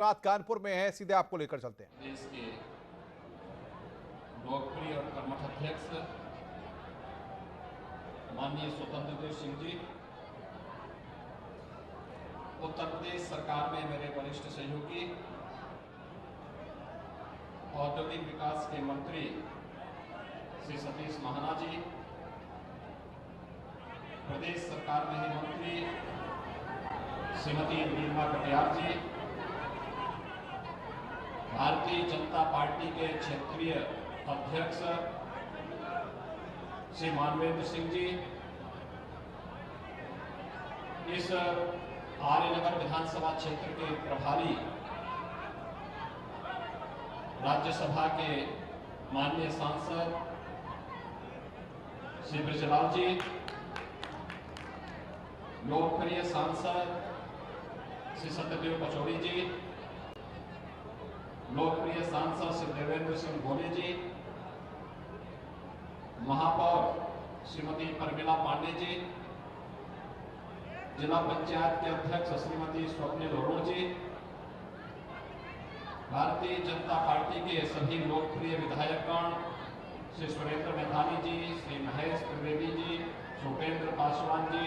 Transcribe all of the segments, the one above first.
रात कानपुर में है, सीधे आपको लेकर चलते हैं। देश के लोकप्रिय और कर्मठ अध्यक्ष माननीय स्वतंत्र देव सिंह जी, उत्तर प्रदेश सरकार में मेरे वरिष्ठ सहयोगी, औद्योगिक विकास के मंत्री श्री सतीश महाना जी, प्रदेश सरकार में ही मंत्री श्रीमती नीलिमा कटियार जी, भारतीय जनता पार्टी के क्षेत्रीय अध्यक्ष श्री मानवेंद्र सिंह जी, इस आर्यनगर विधानसभा क्षेत्र के प्रभारी राज्यसभा के माननीय सांसद श्री ब्रजलाल जी, लोकप्रिय सांसद श्री सत्यदेव पचौड़ी जी, लोकप्रिय सांसद श्री देवेंद्र सिंह भोले जी, महापौर श्रीमती परमिला पांडे जी, जिला पंचायत के अध्यक्ष श्रीमती स्वप्निल अरोड़ जी, भारतीय जनता पार्टी के सभी लोकप्रिय विधायकगण श्री सुरेंद्र मैथानी जी, श्री महेश त्रिवेदी जी, भूपेंद्र पासवान जी,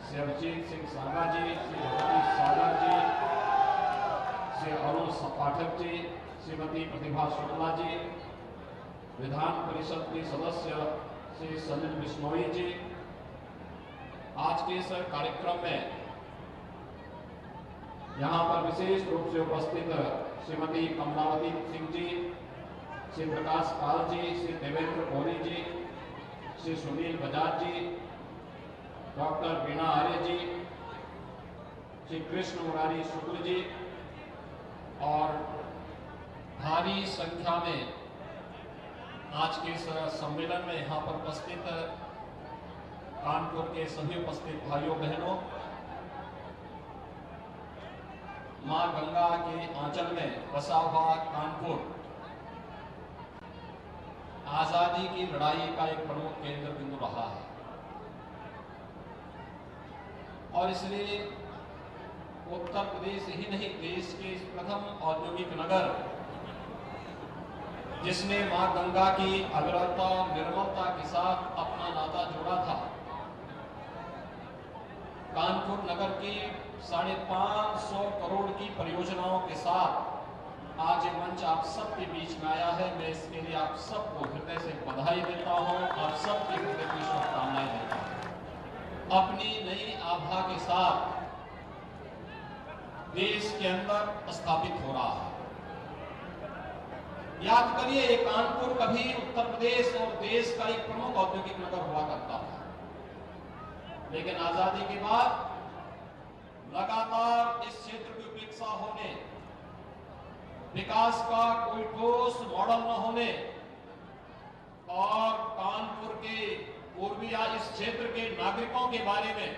श्री अभिजीत सिंह सागा जी, श्री भगवती सागर जी, श्री अरुण पाठक जी, श्रीमती प्रतिभा शुक्ला जी, विधान परिषद के सदस्य श्री सलिल बिश्नोई जी, आज के इस कार्यक्रम में यहाँ पर विशेष रूप से उपस्थित श्रीमती कमलावती सिंह जी, श्री प्रकाश पाल जी, श्री देवेंद्र कोहली जी, श्री सुनील बजाज जी, डॉक्टर बीना आर्य जी, श्री कृष्ण मुरारी शुक्ल जी और भारी संख्या में आज के इस सम्मेलन में यहाँ पर उपस्थित कानपुर के सभी उपस्थित भाइयों बहनों, मां गंगा के आंचल में बसा हुआ कानपुर आजादी की लड़ाई का एक प्रमुख केंद्र बिंदु रहा है और इसलिए उत्तर प्रदेश ही नहीं, देश के प्रथम औद्योगिक नगर जिसने मां गंगा की अविरलता निर्मलता के साथ अपना नाता जोड़ा था, कानपुर नगर की 550 करोड़ की परियोजनाओं के साथ आज ये मंच आप सबके बीच में आया है। मैं इसके लिए आप सबको हृदय से बधाई देता हूं, आप सबकी हृदय की शुभकामनाएं देता हूं। अपनी नई आभा के साथ देश के अंदर स्थापित हो रहा है। याद करिए, कानपुर कभी उत्तर प्रदेश और देश का एक प्रमुख औद्योगिक नगर हुआ करता था, लेकिन आजादी के बाद लगातार इस क्षेत्र की उपेक्षा होने, विकास का कोई ठोस मॉडल न होने और कानपुर के पूर्विया इस क्षेत्र के नागरिकों के बारे में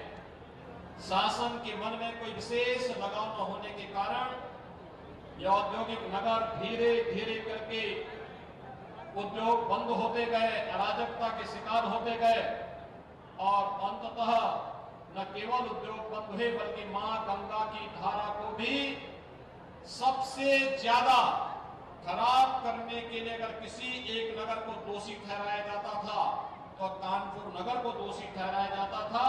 शासन के मन में कोई विशेष लगाव न होने के कारण यह औद्योगिक नगर धीरे धीरे करके उद्योग बंद होते गए, अराजकता के शिकार होते गए और अंततः न केवल उद्योग बंद हुए बल्कि मां गंगा की धारा को भी सबसे ज्यादा खराब करने के लिए अगर किसी एक नगर को दोषी ठहराया जाता था तो कानपुर नगर को दोषी ठहराया जाता था।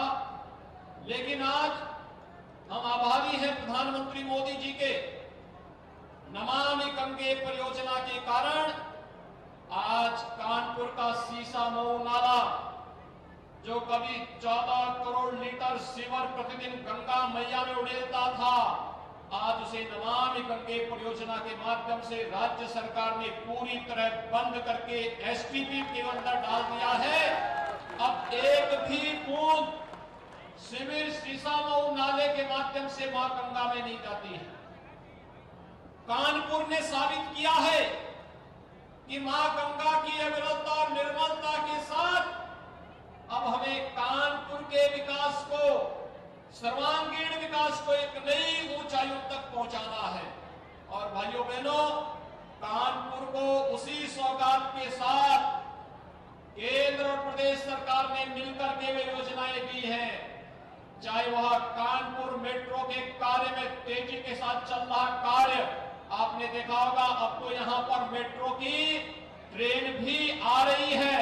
लेकिन आज हम आभारी हैं प्रधानमंत्री मोदी जी के नमामि गंगे परियोजना के कारण आज कानपुर का सीसामऊ नाला, जो कभी 14 करोड़ लीटर सीवर प्रतिदिन गंगा मैया में उड़ेलता था, आज उसे नमामि गंगे परियोजना के माध्यम से राज्य सरकार ने पूरी तरह बंद करके एसटीपी के अंदर डाल दिया है। अब एक भी बूंद सीवर सीसामऊ नाले के माध्यम से मां गंगा में नहीं जाती है। कानपुर ने साबित किया है कि मां गंगा की अविरलता और निर्मलता के साथ अब हमें कानपुर के विकास को, सर्वांगीण विकास को एक नई ऊंचाइयों तक पहुंचाना है। और भाइयों बहनों, कानपुर को उसी सौगात के साथ केंद्र और प्रदेश सरकार ने मिलकर के वे योजनाएं दी हैं। चाहे वह कानपुर मेट्रो के कार्य में तेजी के साथ चल रहा कार्य, आपने देखा होगा अब तो यहां पर मेट्रो की ट्रेन भी आ रही है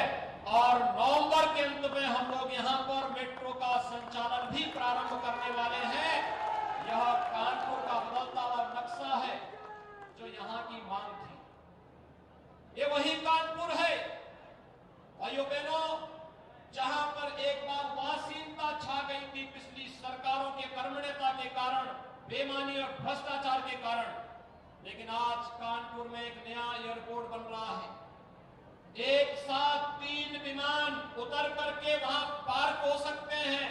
और नवंबर के अंत में हम लोग यहां पर मेट्रो का संचालन भी प्रारंभ करने वाले हैं। यह कानपुर का बदलता हुआ नक्शा है जो यहां की मांग थी। ये वही कानपुर है भाइयों बहनों, जहां पर एक बार उदासीनता छा गई थी पिछली सरकारों के कर्मण्यता के कारण, बेईमानी और भ्रष्टाचार के कारण, लेकिन आज कानपुर में एक नया एयरपोर्ट बन रहा है। एक साथ 3 विमान उतर करके वहां पार्क हो सकते हैं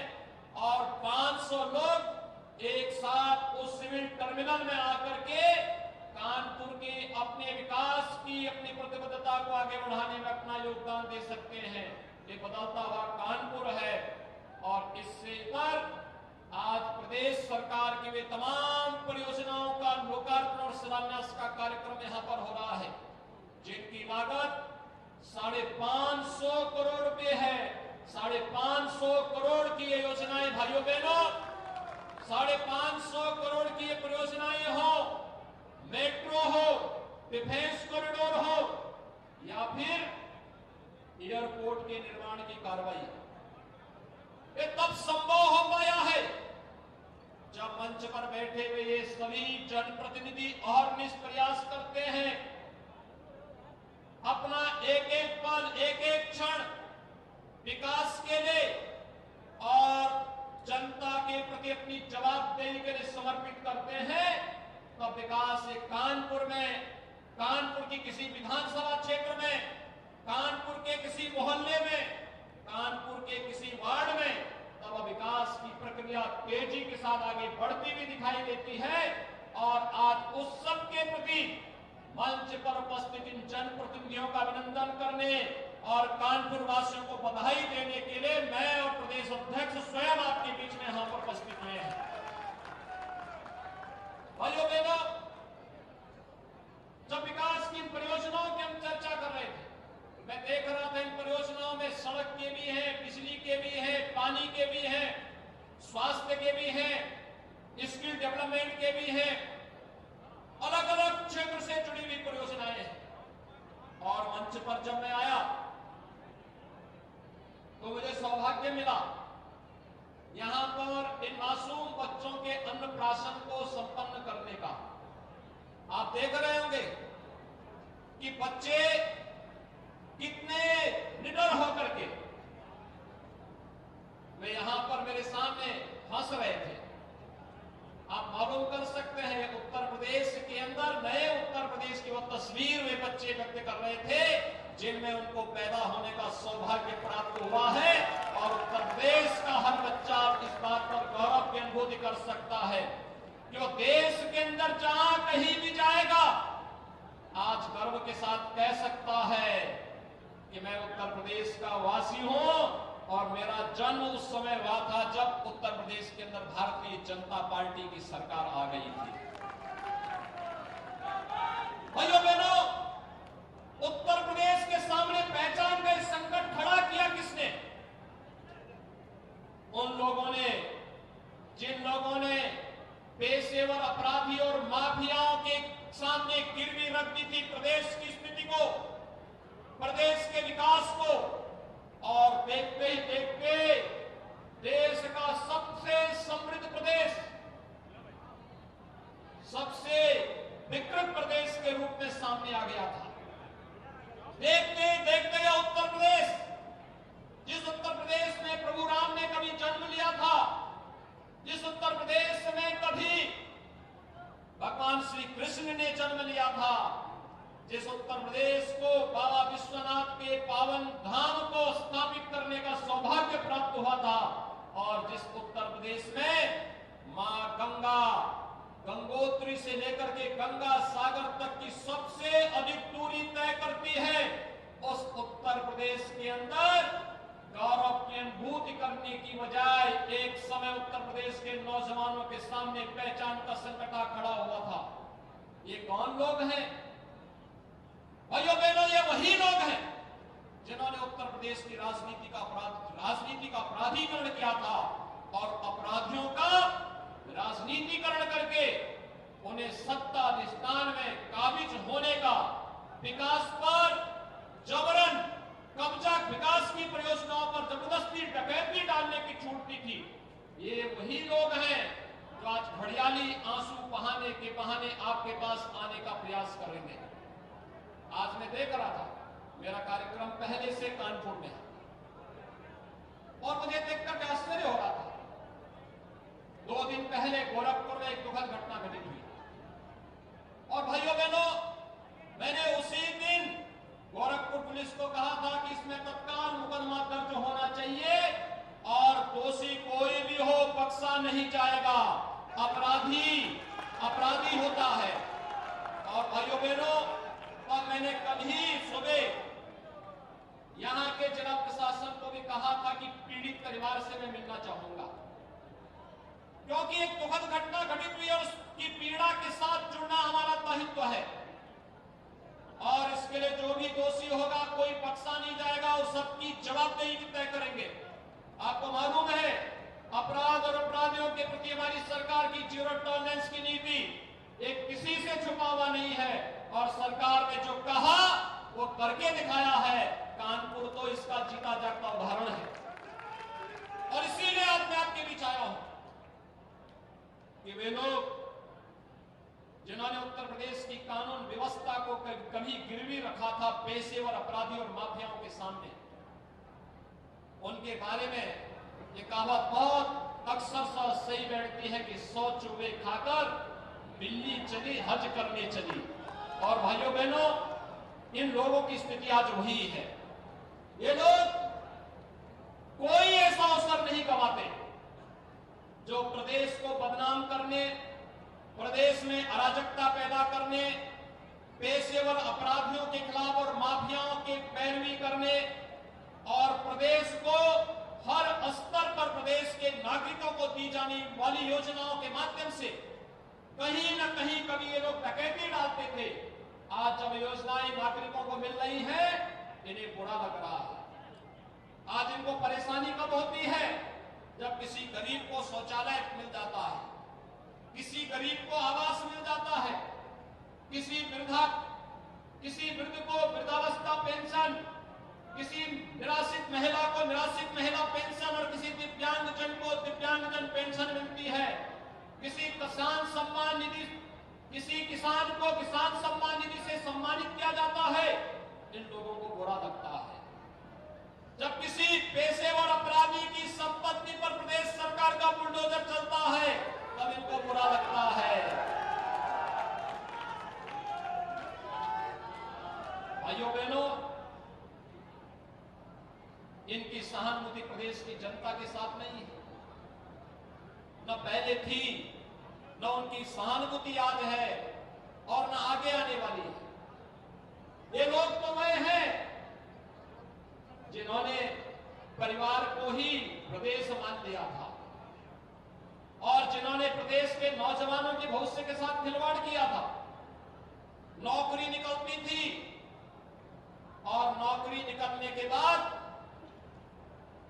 और 500 लोग एक साथ उस सिविल टर्मिनल में आकर के कानपुर के अपने विकास की, अपनी प्रतिबद्धता को आगे बढ़ाने में अपना योगदान दे सकते हैं। ये बदलता हुआ कानपुर है और इससे पर आज प्रदेश सरकार की वे तमाम परियोजनाओं का लोकार्पण और शिलान्यास का कार्यक्रम यहां पर हो रहा है, जिनकी लागत 550 करोड़ रुपए है। 550 करोड़ की ये योजनाएं भाइयों बहनों, 550 करोड़ की ये परियोजनाएं हो, मेट्रो हो, डिफेंस कॉरिडोर हो या फिर एयरपोर्ट के निर्माण की कार्रवाई, ये तब संभव हो पाया है जब मंच पर बैठे हुए ये सभी जनप्रतिनिधि और प्रयास करते हैं अपना एक एक पल, एक एक क्षण विकास के लिए और जनता के प्रति अपनी जवाबदेही के लिए समर्पित करते हैं। तब विकास एक कानपुर में, कानपुर की किसी विधानसभा क्षेत्र में, कानपुर के किसी मोहल्ले में, कानपुर के किसी वार्ड में, तब विकास की प्रक्रिया तेजी के साथ आगे बढ़ती हुई दिखाई देती है। और आज उस सब के प्रति मंच पर उपस्थित इन जनप्रतिनिधियों का अभिनंदन करने और कानपुर वासियों को बधाई देने के लिए मैं और प्रदेश अध्यक्ष स्वयं आपके बीच में यहां पर उपस्थित हुए हैं। भाइयों बहनों, जब विकास की परियोजनाओं की हम चर्चा कर रहे थे, मैं देख रहा था इन परियोजनाओं में सड़क के भी हैं, बिजली के भी हैं, पानी के भी हैं, स्वास्थ्य के भी हैं, स्किल डेवलपमेंट के भी हैं, अलग अलग क्षेत्र से जुड़ी हुई परियोजनाएं हैं। और मंच पर जब मैं आया तो मुझे सौभाग्य मिला यहां पर इन मासूम बच्चों के अन्नप्राशन को संपन्न करने का। आप देख रहे होंगे कि बच्चे कितने निडर होकर के वे यहां पर मेरे सामने हंस रहे थे। आप मालूम कर सकते हैं उत्तर प्रदेश के अंदर, नए उत्तर प्रदेश की वो तस्वीर वे बच्चे व्यक्त कर रहे थे जिनमें उनको पैदा होने का सौभाग्य प्राप्त हुआ है। और उत्तर प्रदेश का हर बच्चा इस बात पर गौरव की अनुभूति कर सकता है कि वो देश के अंदर जहां कहीं भी जाएगा आज गर्व के साथ कह सकता है कि मैं उत्तर प्रदेश का वासी हूं और मेरा जन्म उस समय हुआ था जब उत्तर प्रदेश के अंदर भारतीय जनता पार्टी की सरकार आ गई थी। भाइयों बहनों, उत्तर प्रदेश के सामने पहचान का संकट खड़ा किया किसने? उन लोगों ने जिन लोगों ने पेशेवर अपराधी और माफियाओं के सामने गिरवी रख दी थी प्रदेश की स्थिति को, प्रदेश के विकास को, और देखते ही देखते देश का सबसे समृद्ध प्रदेश, सबसे विकृत प्रदेश के रूप में सामने आ गया था। देखते देखते यह उत्तर प्रदेश, जिस उत्तर प्रदेश में प्रभु राम ने कभी जन्म लिया था, जिस उत्तर प्रदेश में कभी भगवान श्री कृष्ण ने जन्म लिया था, जिस उत्तर प्रदेश को बाबा विश्वनाथ के पावन धाम को स्थापित करने का सौभाग्य प्राप्त हुआ था, और जिस उत्तर प्रदेश में मां गंगा, गंगोत्री से लेकर के गंगा सागर तक की सबसे अधिक दूरी तय करती है, उस उत्तर प्रदेश के अंदर गौरव की अनुभूति करने की बजाय एक समय उत्तर प्रदेश के नौजवानों के सामने पहचान का संकट खड़ा हुआ था। ये कौन लोग हैं? भाइयों बहनों, ये वही लोग हैं जिन्होंने उत्तर प्रदेश की राजनीति का अपराधीकरण किया था और अपराध उन्हें सत्ता अधिष्ठान में काबिज होने का, विकास पर जबरन कब्जा, विकास की परियोजनाओं पर जबरदस्ती डकैती डालने की छूट दी थी। ये वही लोग हैं जो आज घड़ियाली आंसू बहाने के बहाने आपके पास आने का प्रयास करेंगे। आज मैं देख रहा था, मेरा कार्यक्रम पहले से कानपुर में है और मुझे देखकर के आश्चर्य हो रहा था। 2 दिन पहले गोरखपुर में एक दुखद घटना घटित हुई और भाइयों बहनों, मैंने उसी दिन गोरखपुर पुलिस को कहा था कि इसमें तत्काल मुकदमा दर्ज होना चाहिए और दोषी कोई भी हो बख्शा नहीं जाएगा। अपराधी होता है। और भाइयों बहनों, और मैंने कल ही सुबह यहां के जिला प्रशासन को भी कहा था कि पीड़ित परिवार से मैं मिलना चाहूंगा, क्योंकि एक दुखद घटना घटित हुई और उसकी पीड़ा के साथ जुड़ना हमारा दायित्व है और इसके लिए जो भी दोषी होगा कोई बख्शा नहीं जाएगा और सबकी जवाबदेही भी तय करेंगे। आपको मालूम है, अपराध और अपराधियों के प्रति हमारी सरकार की जीरो टॉलरेंस की नीति एक किसी से छुपा हुआ नहीं है और सरकार ने जो कहा वो करके दिखाया है। कानपुर तो इसका जीता जागता उदाहरण है और इसीलिए आज मैं आपके बीच आया हूं कि वे लोग जिन्होंने उत्तर प्रदेश की कानून व्यवस्था को कभी गिरवी रखा था पेशेवर अपराधी और माफियाओं के सामने, उनके बारे में ये कहावत बहुत अक्सर सही बैठती है कि 100 चूहे खाकर बिल्ली चली हज करने चली। और भाइयों बहनों, इन लोगों की स्थिति आज वही है। ये लोग कोई ऐसा अवसर नहीं गंवाते जो प्रदेश को बदनाम करने, प्रदेश में अराजकता पैदा करने, पेशेवर अपराधियों के खिलाफ और माफियाओं के पैरवी करने और प्रदेश को हर स्तर पर प्रदेश के नागरिकों को दी जाने वाली योजनाओं के माध्यम से कहीं न कहीं कभी ये लोग डकैती डालते थे। आज जब योजनाएं नागरिकों को मिल रही हैं, इन्हें बुरा लग रहा है। आज इनको परेशानी कब होती है? जब किसी गरीब को शौचालय मिल जाता है, किसी गरीब को आवास मिल जाता है, किसी वृद्ध को वृद्धावस्था पेंशन, किसी निराश्रित महिला को निराश्रित महिला पेंशन और किसी दिव्यांगजन को दिव्यांगजन पेंशन मिलती है, किसी किसान सम्मान निधि, किसी किसान को किसान सम्मान निधि से सम्मानित किया जाता है। इन लोगों को बुरा लगता है। जब किसी पेशेवर अपराधी की संपत्ति पर प्रदेश सरकार का बुलडोजर चलता है, तब इनको बुरा लगता है। भाइयों बहनों, इनकी सहानुभूति प्रदेश की जनता के साथ नहीं है, न पहले थी, न उनकी सहानुभूति आज है और न आगे आने वाली है। ये लोग तो वे हैं जिन्होंने परिवार को ही प्रदेश मान लिया था और जिन्होंने प्रदेश के नौजवानों के भविष्य के साथ खिलवाड़ किया था। नौकरी निकलती थी और नौकरी निकलने के बाद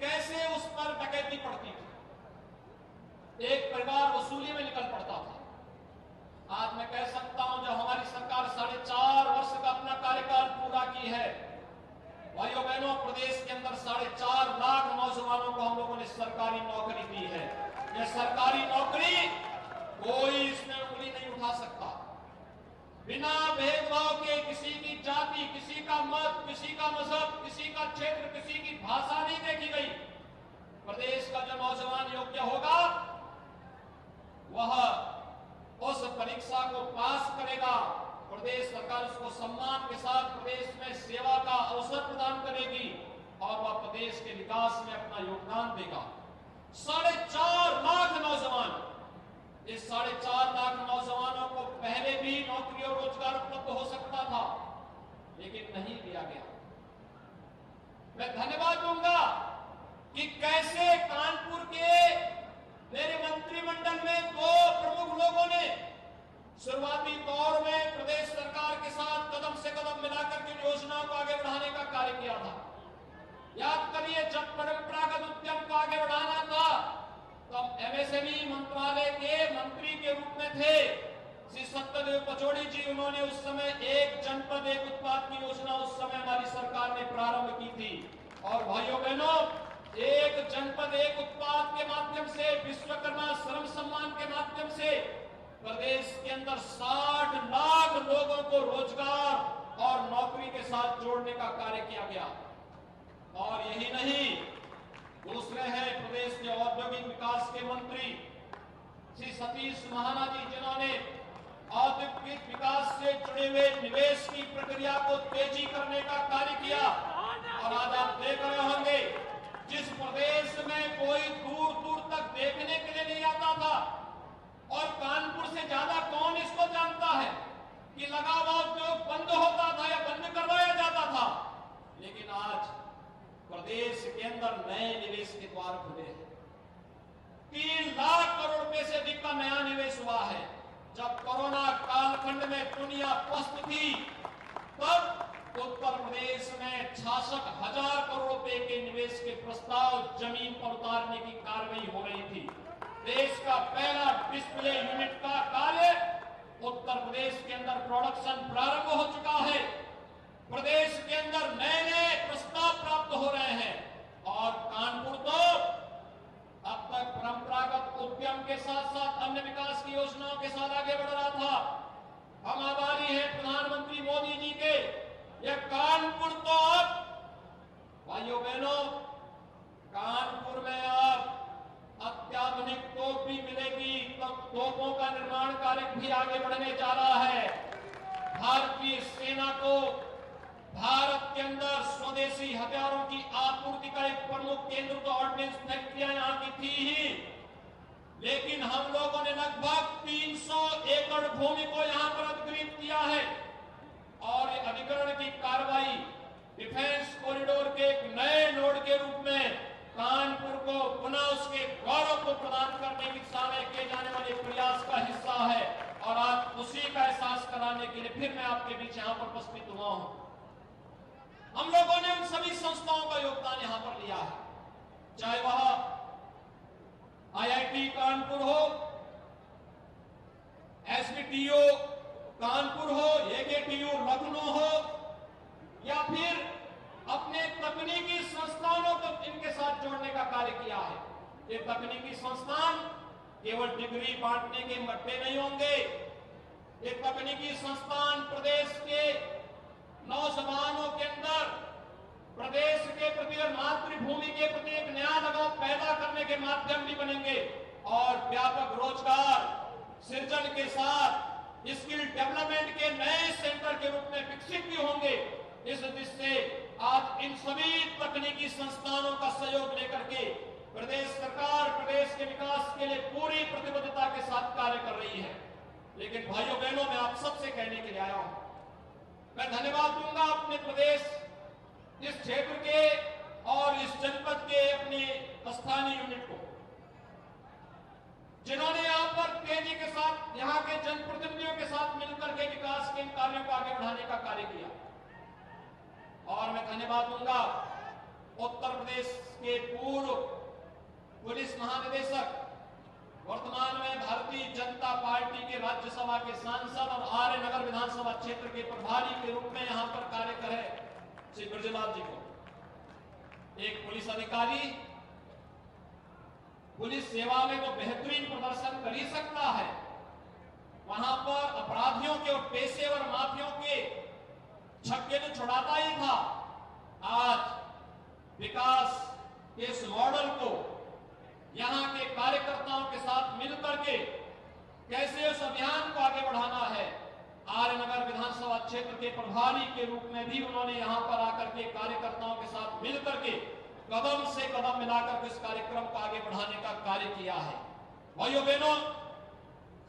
कैसे उस पर डकैती पड़ती थी। एक परिवार वसूली में निकल पड़ता था। आज मैं कह सकता हूं, जब हमारी सरकार 4.5 वर्ष का अपना कार्यकाल पूरा की है, भाइयों बहनों, प्रदेश के अंदर 4.5 लाख नौजवानों को हम लोगों ने सरकारी नौकरी दी है। यह सरकारी नौकरी कोई इसमें उंगली नहीं उठा सकता। बिना भेदभाव के किसी की जाति, किसी का मत, किसी का मजहब, किसी का क्षेत्र, किसी की भाषा नहीं देखी गई। प्रदेश का जो नौजवान योग्य होगा वह उस परीक्षा को पास करेगा, प्रदेश सरकार उसको सम्मान के साथ प्रदेश में सेवा का अवसर प्रदान करेगी और वह प्रदेश के विकास में अपना योगदान देगा। 4.5 लाख नौजवान, इस 4.5 लाख नौजवानों को पहले भी नौकरी और रोजगार उपलब्ध हो सकता था, लेकिन नहीं दिया गया। मैं धन्यवाद दूंगा कि कैसे कानपुर के मेरे मंत्रिमंडल में 2 प्रमुख लोगों ने शुरुआती दौर में प्रदेश सरकार के साथ कदम से कदम मिलाकर के योजनाओं को आगे बढ़ाने का कार्य किया था। याद करिए, जब परंपरागत उद्यम को आगे बढ़ाना था तो हम एमएसएमई मंत्रालय के मंत्री के रूप में थे। श्री पचौड़ी जी, उन्होंने उस समय एक जनपद एक उत्पाद की योजना उस समय हमारी सरकार ने प्रारंभ की थी। और भाइयों बहनों, एक जनपद एक उत्पाद के माध्यम से, विश्वकर्मा श्रम सम्मान के माध्यम से प्रदेश के अंदर 60 लाख लोगों को रोजगार और नौकरी के साथ जोड़ने का कार्य किया गया। और यही नहीं, दूसरे हैं प्रदेश के औद्योगिक विकास के मंत्री श्री सतीश महाना जी, जिन्होंने औद्योगिक विकास से जुड़े हुए निवेश की प्रक्रिया को तेजी करने का कार्य किया। और आज आप देख रहे होंगे, जिस प्रदेश में कोई दूर दूर तक देखने के लिए नहीं आता था, और कानपुर से ज्यादा कौन इसको जानता है कि लगा हुआ उद्योग बंद होता था या बंद करवाया जाता था, लेकिन आज प्रदेश के अंदर नए निवेश के द्वार खुले हैं। 3 लाख करोड़ रुपए से अधिक का नया निवेश हुआ है। जब कोरोना कालखंड में दुनिया पस्त थी, तब उत्तर प्रदेश में 66,000 करोड़ रुपए के निवेश के प्रस्ताव जमीन पर उतारने की कार्रवाई हो रही थी। देश का पहला डिस्प्ले यूनिट का कार्य उत्तर प्रदेश के अंदर प्रोडक्शन प्रारंभ हो चुका है। प्रदेश के अंदर नए नए प्रस्ताव प्राप्त हो रहे हैं। और कानपुर तो अब तक परंपरागत उद्यम के साथ साथ अन्य विकास की योजनाओं के साथ आगे बढ़ रहा था। हम आभारी हैं प्रधानमंत्री मोदी जी के। यह कानपुर तो अब, भाइयों बहनों, कानपुर में अब अत्याधुनिक तोप भी मिलेगी। तोपों का निर्माण कार्य भी आगे बढ़ने जा रहा है। भारतीय सेना को भारत के अंदर स्वदेशी हथियारों की आपूर्ति का एक प्रमुख केंद्र तो ऑर्डिनेंस फैक्ट्रियां यहां की थी ही, लेकिन हम लोगों ने लगभग 300 एकड़ भूमि को यहां पर अधिग्रहित किया है। और ये अधिग्रहण की कार्रवाई डिफेंस कॉरिडोर के एक नए नोड के रूप में कानपुर को पुनः उसके गौरव को प्रदान करने की दिशा में किए जाने वाले प्रयास का हिस्सा है। और आज उसी का एहसास कराने के लिए फिर मैं आपके बीच यहां पर उपस्थित हुआ हूं। हम लोगों ने उन सभी संस्थाओं का योगदान यहां पर लिया है, चाहे वह आईआईटी कानपुर हो, एसबीटीओ कानपुर हो, एकेटीयू लखनऊ हो, या फिर अपने तकनीकी संस्थानों को इनके साथ जोड़ने का कार्य किया है। ये तकनीकी संस्थान केवल डिग्री बांटने के मट्टे नहीं होंगे। ये तकनीकी संस्थान प्रदेश के नौजवानों के अंदर प्रदेश के प्रति और मातृभूमि के प्रति एक नया लगाव पैदा करने के माध्यम भी बनेंगे। और व्यापक रोजगार सृजन के साथ स्किल डेवलपमेंट के नए सेंटर के रूप में विकसित भी होंगे। इस दृष्टि से आज इन सभी तकनीकी संस्थानों का सहयोग लेकर के प्रदेश सरकार प्रदेश के विकास के लिए पूरी प्रतिबद्धता के साथ कार्य कर रही है। लेकिन भाइयों बहनों, मैं आप सबसे कहने के लिए आया हूं, मैं धन्यवाद दूंगा अपने प्रदेश, इस क्षेत्र के और इस जनपद के अपने स्थानीय यूनिट को, जिन्होंने यहां पर तेजी के साथ यहां के जनप्रतिनिधियों के साथ मिलकर के विकास के इन कार्यों को आगे बढ़ाने का कार्य किया। और मैं धन्यवाद दूंगा उत्तर प्रदेश के पूर्व पुलिस महानिदेशक, वर्तमान में भारतीय जनता पार्टी के राज्यसभा के सांसद और आर्य नगर विधानसभा क्षेत्र के प्रभारी के रूप में यहां पर कार्य कर रहे श्री ब्रजलाल जी को। एक पुलिस अधिकारी पुलिस सेवा में तो बेहतरीन प्रदर्शन कर ही सकता है, वहां पर अपराधियों के और पेशेवर माफियों के छक्के तो छुड़ाता ही था। आज विकास के इस मॉडल को यहां के कार्यकर्ताओं के साथ मिलकर के कैसे उस अभियान को आगे बढ़ाना है, आर्यनगर विधानसभा क्षेत्र के प्रभारी के रूप में भी उन्होंने यहां पर आकर के कार्यकर्ताओं के साथ मिलकर के कदम से कदम मिलाकर के इस कार्यक्रम को आगे बढ़ाने का कार्य किया है। भाइयों बहनों,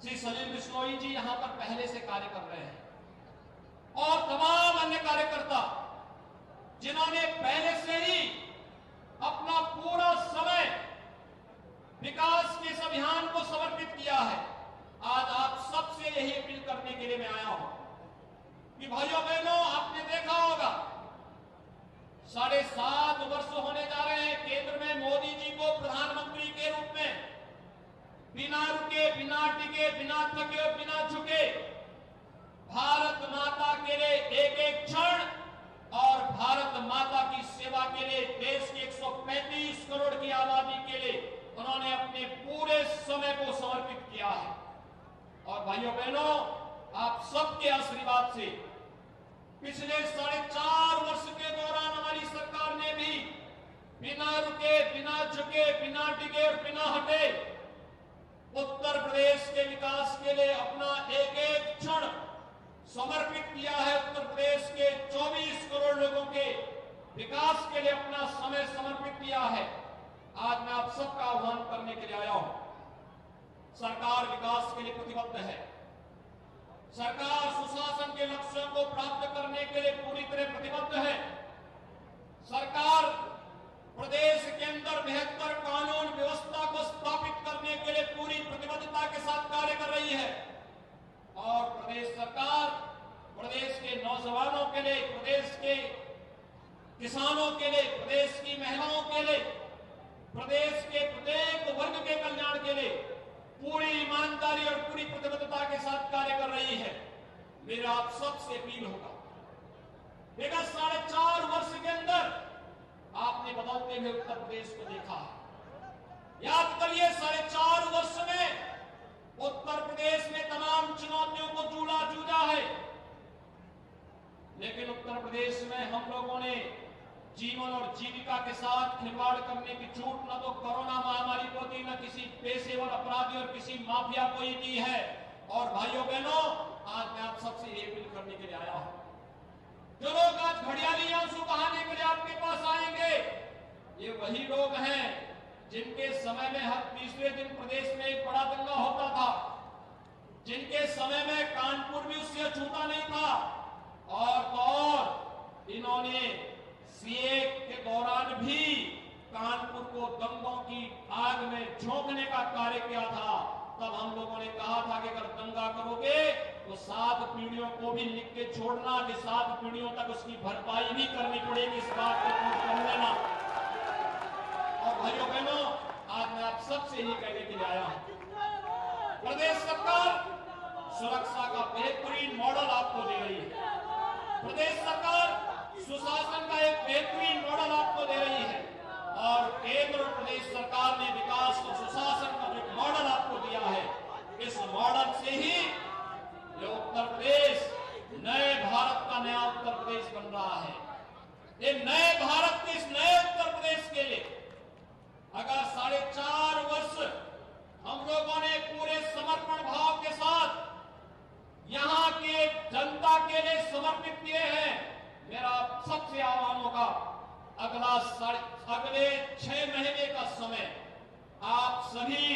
श्री सलील बिश्नोई जी यहां पर पहले से कार्य कर रहे हैं, और तमाम अन्य कार्यकर्ता जिन्होंने पहले से ही अपना पूरा समय विकास के इस अभियान को समर्पित किया है। आज आप सबसे यही अपील करने के लिए मैं आया हूं कि भाइयों बहनों, आपने देखा होगा 7.5 वर्ष होने जा रहे हैं केंद्र में मोदी जी को प्रधानमंत्री के रूप में, बिना रुके, बिना टिके, बिना थके, बिना झुके भारत माता के लिए एक एक क्षण और भारत माता की सेवा के लिए देश की 135 करोड़ की आबादी के लिए उन्होंने अपने पूरे समय को समर्पित किया है। और भाइयों बहनों, आप सबके आशीर्वाद से पिछले 4.5 वर्ष के दौरान हमारी सरकार ने भी बिना रुके, बिना झुके, बिना डिगे और बिना हटे उत्तर प्रदेश के विकास के लिए अपना एक एक क्षण समर्पित किया है। उत्तर प्रदेश के 24 करोड़ लोगों के विकास के लिए अपना समय समर्पित किया है। आज मैं आप सबका आह्वान करने के लिए आया हूं। सरकार विकास के लिए प्रतिबद्ध है। सरकार सुशासन के लक्ष्यों को प्राप्त करने के लिए पूरी तरह प्रतिबद्ध है। सरकार प्रदेश के अंदर बेहतर कानून व्यवस्था को स्थापित करने के लिए पूरी प्रतिबद्धता के साथ कार्य कर रही है। और प्रदेश सरकार प्रदेश के नौजवानों के लिए, प्रदेश के किसानों के लिए, प्रदेश की महिलाओं के लिए, प्रदेश के प्रत्येक वर्ग के कल्याण के लिए पूरी ईमानदारी और पूरी प्रतिबद्धता के साथ कार्य कर रही है। मेरा आप सबसे अपील होगा, विगत 4.5 वर्ष के अंदर आपने बदलते हुए उत्तर प्रदेश को देखा है। याद करिए, 4.5 वर्ष में उत्तर प्रदेश ने तमाम चुनौतियों को जूझा है, लेकिन उत्तर प्रदेश में हम लोगों ने जीवन और जीविका के साथ खिलवाड़ करने की छूट न तो कोरोना महामारी को दी, न किसी पेशेवर अपराधी और किसी माफिया को ही दी है। और भाइयों बहनों, आज मैं आप सबसे ये अपील करने के लिए आया हूं, जो लोग आज घड़ियाली आंसू बहाने के लिए आपके पास आएंगे, ये वही लोग हैं जिनके समय में हर तीसरे दिन प्रदेश में एक बड़ा दंगा होता था, जिनके समय में कानपुर भी उससे छूटा नहीं था। और तो और इन्होंने सीए के दौरान भी कानपुर को दंगों की आग में झोंकने का कार्य किया था। तब हम लोगों ने कहा था कि अगर दंगा करोगे तो 7 पीढ़ियों को भी लिख के छोड़ना कि 7 पीढ़ियों तक उसकी भरपाई भी करनी पड़ेगी, इस बात को कर लेना। और भाइयों बहनों, आज मैं आप सबसे ही कहने के लिए आया हूं, प्रदेश सरकार सुरक्षा का बेहतरीन मॉडल आपको दे रही है। प्रदेश सरकार सुशासन का एक बेहतरीन मॉडल आपको दे रही है। और केंद्र और प्रदेश सरकार ने विकास और सुशासन का जो मॉडल आपको दिया है, इस मॉडल से ही ये उत्तर प्रदेश नए भारत का नया उत्तर प्रदेश बन रहा है। ये नए भारत के, इस नए उत्तर प्रदेश के लिए अगर 4.5 वर्ष हम लोगों ने पूरे समर्पण भाव के साथ यहां के जनता के लिए समर्पित किए हैं, मेरा सबसे आह्वान होगा, अगले 6 महीने का समय आप सभी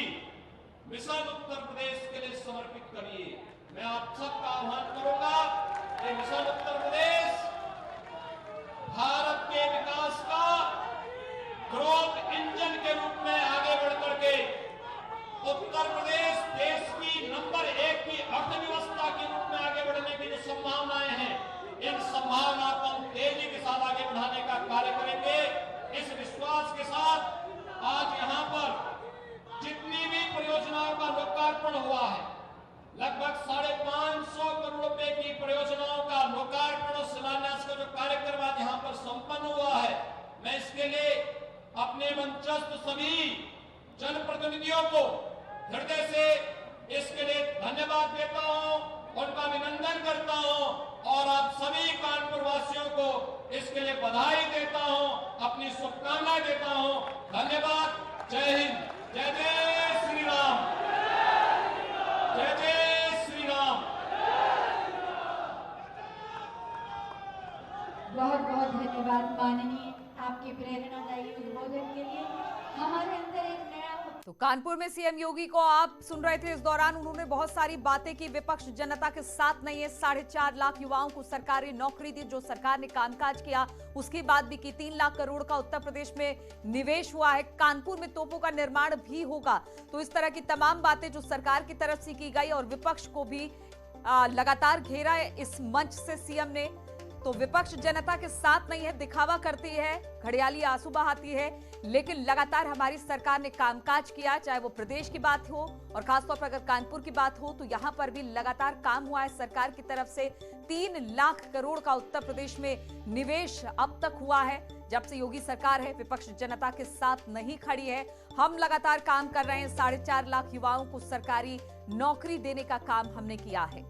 मिशन उत्तर प्रदेश के लिए समर्पित करिए। मैं आप सबका आह्वान करूंगा कि मिशन उत्तर प्रदेश भारत के विकास का ग्रोथ इंजन के रूप में आगे बढ़कर के उत्तर प्रदेश देश की नंबर 1 की अर्थव्यवस्था के रूप में आगे बढ़ने की जो संभावनाएं हैं, इन संभावनाओं को हम तेजी के साथ आगे बढ़ाने का कार्य करेंगे। इस विश्वास के साथ आज यहाँ पर जितनी भी परियोजनाओं का लोकार्पण हुआ है, लगभग 550 करोड़ रुपए की परियोजनाओं का लोकार्पण और शिलान्यास का जो कार्यक्रम आज यहाँ पर संपन्न हुआ है, मैं इसके लिए अपने मंचस्थ सभी जनप्रतिनिधियों को हृदय से इसके लिए धन्यवाद देता हूं, उनका अभिनंदन करता हूं और आप सभी कानपुर वासियों को इसके लिए बधाई देता हूं, अपनी शुभकामनाएं देता हूं। धन्यवाद। जय हिंद। जय जय श्री राम। जय जय श्री राम। बहुत बहुत धन्यवाद माननीय, आपके प्रेरणादायी उद्बोधन के लिए। हमारे अंदर एक नया तो कानपुर में सीएम योगी को आप सुन रहे थे। इस दौरान उन्होंने बहुत सारी बातें की। विपक्ष जनता के साथ नहीं है। 4.5 लाख युवाओं को सरकारी नौकरी दी, जो सरकार ने कामकाज किया उसकी बात भी की। 3 लाख करोड़ का उत्तर प्रदेश में निवेश हुआ है। कानपुर में तोपों का निर्माण भी होगा। तो इस तरह की तमाम बातें जो सरकार की तरफ से की गई और विपक्ष को भी लगातार घेरा है इस मंच से सीएम ने। तो विपक्ष जनता के साथ नहीं है, दिखावा करती है, घड़ियाली आंसू बहाती है। लेकिन लगातार हमारी सरकार ने कामकाज किया, चाहे वो प्रदेश की बात हो और खासतौर पर अगर कानपुर की बात हो तो यहां पर भी लगातार काम हुआ है सरकार की तरफ से। 3 लाख करोड़ का उत्तर प्रदेश में निवेश अब तक हुआ है। जब से योगी सरकार है, विपक्ष जनता के साथ नहीं खड़ी है। हम लगातार काम कर रहे हैं। 4.5 लाख युवाओं को सरकारी नौकरी देने का काम हमने किया है।